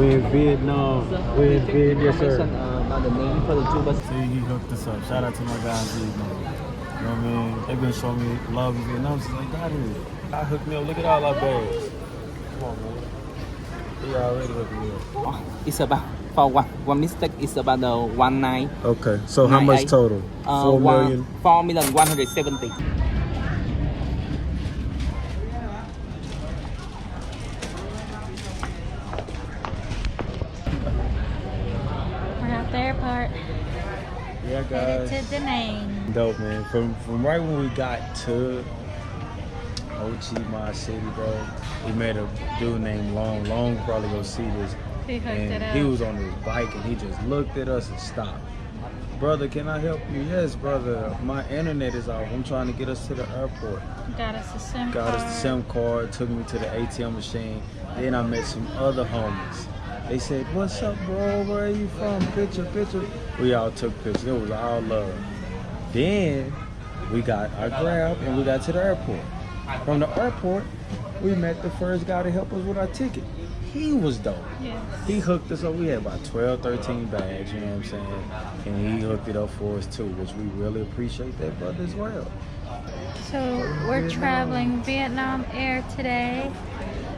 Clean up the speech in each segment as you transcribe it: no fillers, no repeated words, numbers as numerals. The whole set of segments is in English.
We're in Vietnam. We're in Vietnam, yes sir. About the name for the two buses. See, he hooked us up. Shout out to my guys in Vietnam. You know what I mean? They've been showing me love in Vietnam since they got here. I hooked me up. Look at all our bags. Come on, man. He already hooked me up. It's about for one mistake. It's about the 1 night. Okay, so how much total? 4 million? 4,170,000. We're at the airport. Yeah, guys. Headed to Da Nang. Dope, man. From right when we got to Ho Chi Minh City, bro, we met a dude named Long. Long probably go see this. He hooked it And up. he was on his bike and he just looked at us and stopped. Brother, can I help you? Yes, brother. My internet is off. I'm trying to get us to the airport. Got us a SIM Got card. us the SIM card, took me to the ATM machine. Then I met some other homies. They said, "What's up, bro? Where are you from? Picture." We all took pictures. It was all love. Then we got our Grab and we got to the airport. From the airport, we met the first guy to help us with our ticket. He was dope. Yes. He hooked us up. We had about 12, 13 bags, you know what I'm saying? And he hooked it up for us too, which we really appreciate that brother as well. So we're traveling Vietnam Air today.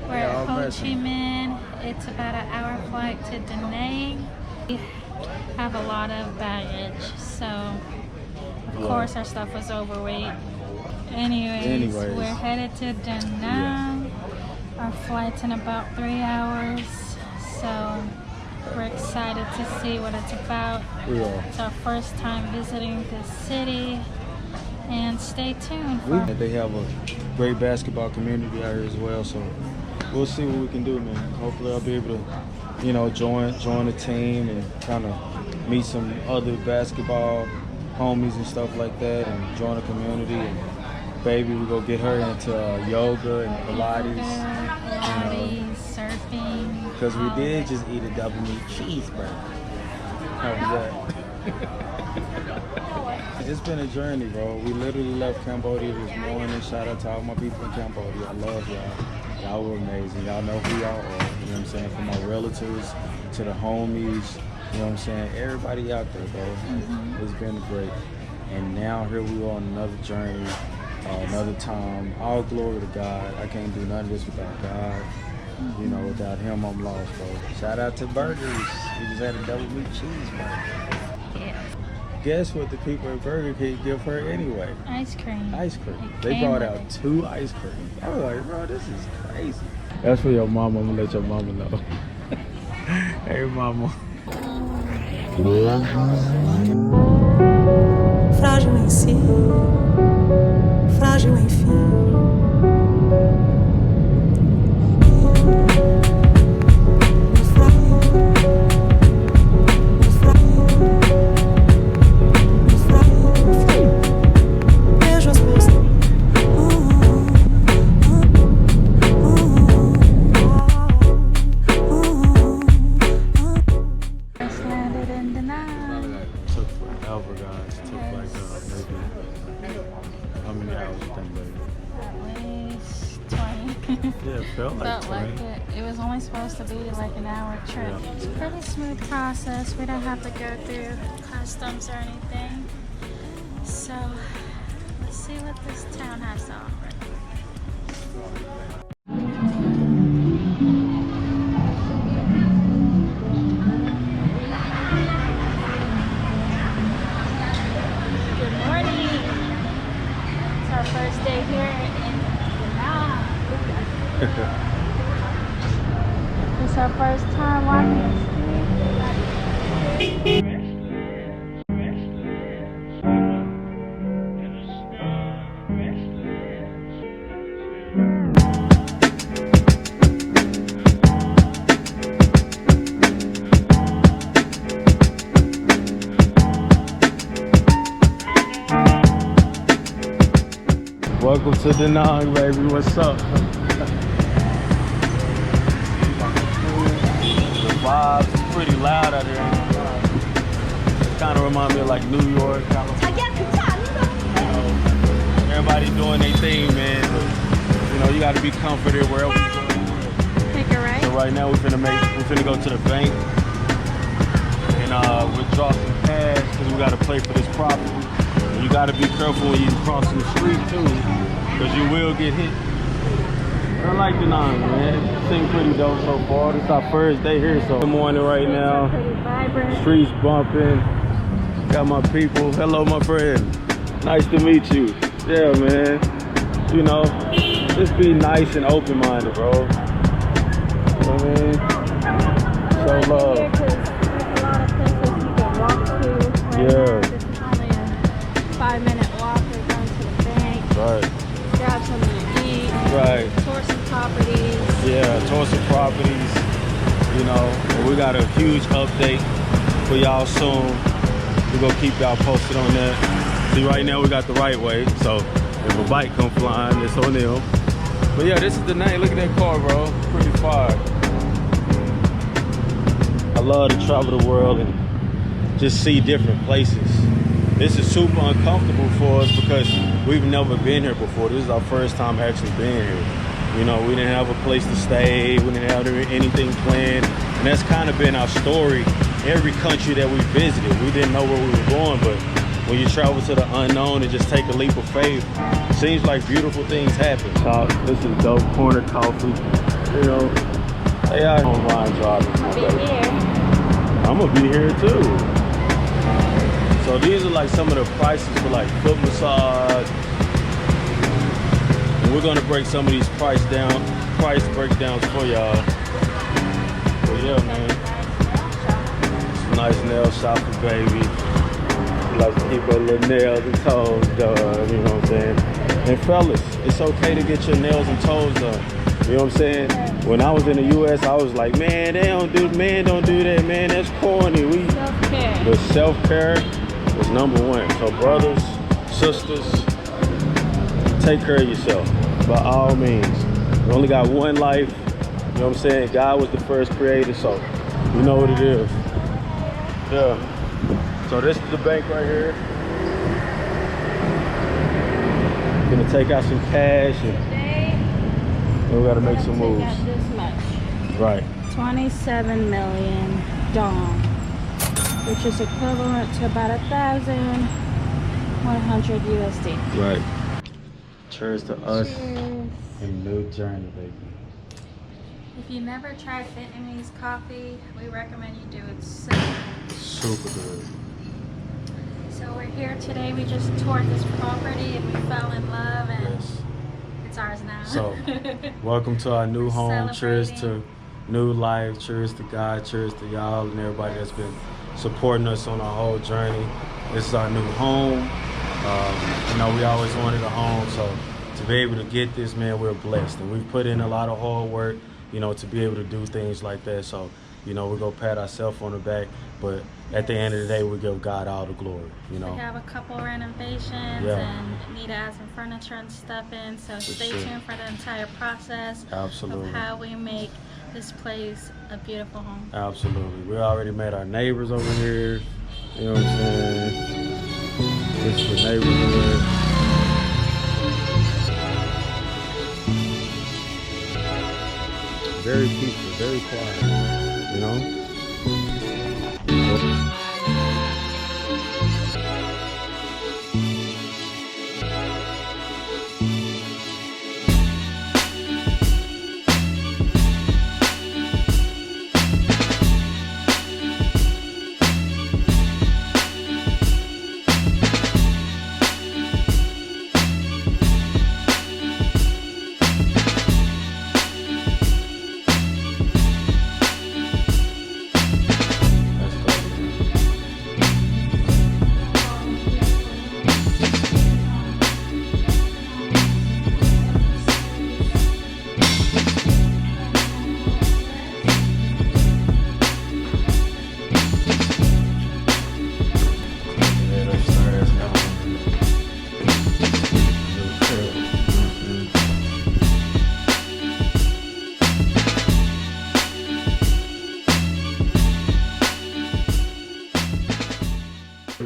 We're at Ho Chi Minh. It's about an hour flight to Da Nang. We have a lot of baggage, so of course our stuff was overweight. Anyways, we're headed to Da Nang. Our flight's in about 3 hours, so we're excited to see what it's about. We are. It's our first time visiting this city, and stay tuned. They have a great basketball community out here as well, so we'll see what we can do, man. Hopefully I'll be able to, you know, join the team and kind of meet some other basketball homies and stuff like that, and join the community. And baby, we go get her into yoga and Pilates, surfing. Because we did just eat a double meat cheeseburger. How was that? It's been a journey, bro. We literally left Cambodia this morning. Shout out to all my people in Cambodia. I love y'all. Y'all were amazing. Y'all know who y'all are. You know what I'm saying? From my relatives to the homies. You know what I'm saying? Everybody out there, bro. It's been great. And now here we are on another journey. Another time. All glory to God. I can't do none of this without God. You know, without him, I'm lost, bro. Shout out to burgers. We just had a double meat cheeseburger. Yeah. Guess what the people at Burger King give her anyway? Ice cream. Ice cream. They brought out 2 ice creams. I was like, bro, this is crazy. That's for your mama. I'm gonna let your mama know. Hey, mama. Frágil em si, frágil enfim. Vejo as pessoas. Just landed in Da Nang. Took forever, guys. Took like maybe how many hours you think, baby? At least 20. Yeah, it felt like Felt 20. like it. It was only supposed to be like an hour trip. Yeah. It's a pretty smooth process. We don't have to go through customs or anything. So let's see what this town has to offer. Good morning. It's our first day here in Vietnam. It's our first time walking the street. Welcome to Da Nang, baby. What's up? The vibes is pretty loud out here. Kind of remind me of like New York. Kind of, you know, everybody doing their thing, man. You know, you got to be comforted wherever you go. Take a right. So right now we're finna go to the bank and withdraw some cash because we gotta pay for this property. And you gotta be careful when you're crossing the street too, because you will get hit. I like the nine, man. Seems pretty dope so far. This is our first day here, so good morning right now. Streets bumping. Got my people. Hello, my friend. Nice to meet you. Yeah, man. You know, just be nice and open-minded, bro. You know what I mean? Show love. There's a lot of places you can walk to. Yeah. This is only a 5-minute walk. We're going to the bank. Right. Grab something to eat. Right. Tour some properties. Yeah, tour some properties. You know, and we got a huge update for y'all soon. We're gonna keep y'all posted on that. See, right now we got the right way, so if a bike come flying, it's on them. But yeah, this is the night. Look at that car, bro. Pretty fire. I love to travel the world and just see different places. This is super uncomfortable for us because we've never been here before. This is our first time actually being here. You know, we didn't have a place to stay. We didn't have anything planned. And that's kind of been our story. Every country that we visited, we didn't know where we were going, but when you travel to the unknown and just take a leap of faith, seems like beautiful things happen. This is dope corner coffee. You know, hey, I don't mind driving. I'm gonna be here too. So these are like some of the prices for like foot massage. And we're gonna break some of these price breakdowns for y'all. But yeah, man. Nice nail shop for baby. She likes to keep her little nails and toes done, you know what I'm saying? And fellas, it's okay to get your nails and toes done. You know what I'm saying? When I was in the US, I was like, man, don't do that, man, that's corny. Self-care. The self-care is #1. So brothers, sisters, take care of yourself by all means. You only got one life, you know what I'm saying? God was the first creator, so you know what it is. Yeah. So this is the bank right here. Gonna take out some cash and we gotta make some moves. This much. Right. 27 million dong, which is equivalent to about 1,100 USD. Right. Cheers to us. Cheers. And new journey, baby. If you never tried Vietnamese coffee, we recommend you do it so Super good. So we're here today. We just toured this property and we fell in love, and Yes. it's ours now. So, welcome to our new home. Cheers to Celebrating. new life. Cheers to God. Cheers to y'all and everybody that's been supporting us on our whole journey. This is our new home. You know, we always wanted a home, so to be able to get this, man, we're blessed. And we've put in a lot of hard work, you know, to be able to do things like that. So, you know, we're going to pat ourselves on the back, but at the end of the day, we give God all the glory, you know. We have a couple renovations and need to add some furniture and stuff in, so stay tuned for the entire process Absolutely. of how we make this place a beautiful home. Absolutely. We already met our neighbors over here. You know what I'm saying? This is the neighborhood. Very peaceful, very quiet, you know?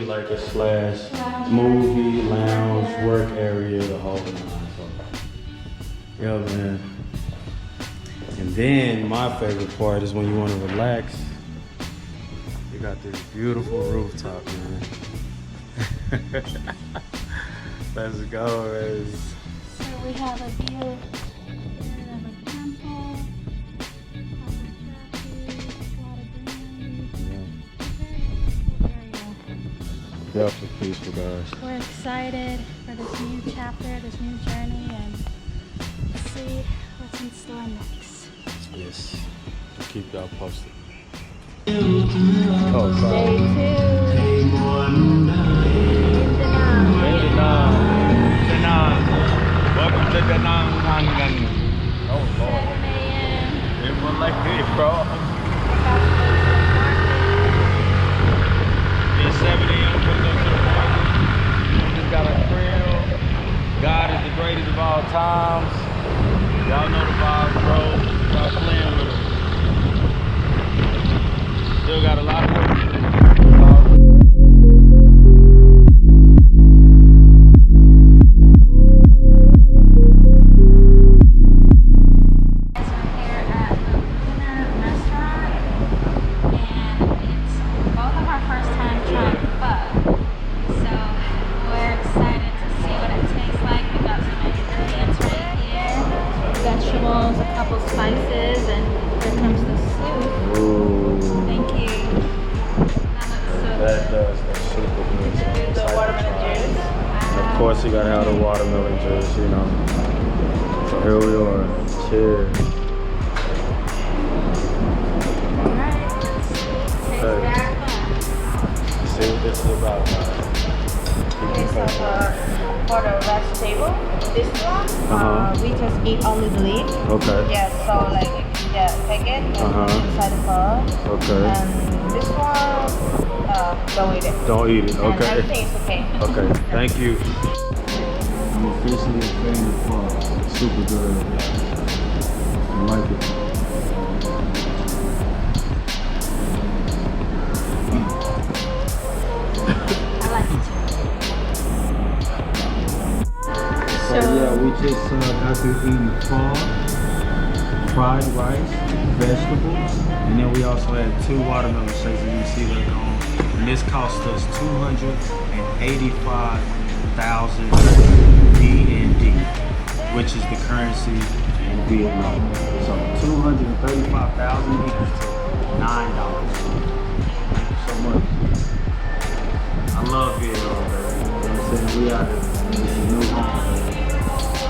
Like a slash movie, lounge, work area, the whole nine. So, yeah, man. And then my favorite part is when you want to relax. You got this beautiful rooftop, man. Let's go, man. So we have a view of a temple, Definitely peaceful, guys. we're excited for this new chapter, this new journey, and see what's in store next. Yes. Keep y'all posted. Day 2. Welcome to Danang, Tangan. Oh Lord. 7 a.m. It was like this, bro. It's 7 a.m. for the market. We just got a grill. God is the greatest of all times. Y'all know the vibes, bro. Stop playing with us. Still got a lot of work to do. Vegetables, a couple spices, and here comes the soup. Ooh. Thank you. That does. That's super good. The watermelon juice. Of course, you gotta have the watermelon juice, you know. So here we are. Cheers. Alright. Hey. See what this is about, guys. Okay, so for the vegetable, this one, we just eat only the leaf. Okay. Yeah, so like, yeah, take it and inside the pot. Okay. And this one, don't eat it. Don't eat it. And Okay. everything is okay. Okay. Thank you. I'm officially a fan of pho. Super good. I like it. I like it too. So yeah, we just got through eating pho, fried rice, vegetables, and then we also had 2 watermelon shakes, as you can see they're gone. And this cost us 285,000 BND, which is the currency in Vietnam. So 235,000 equals to $9. So much. I love Vietnam, man. You know what I'm saying? We out here. This is new home.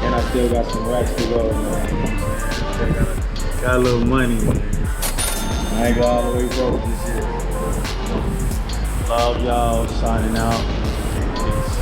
And I still got some racks to go, man. Got a little money, man. I ain't go all the way broke this year. Love y'all, signing out. Peace.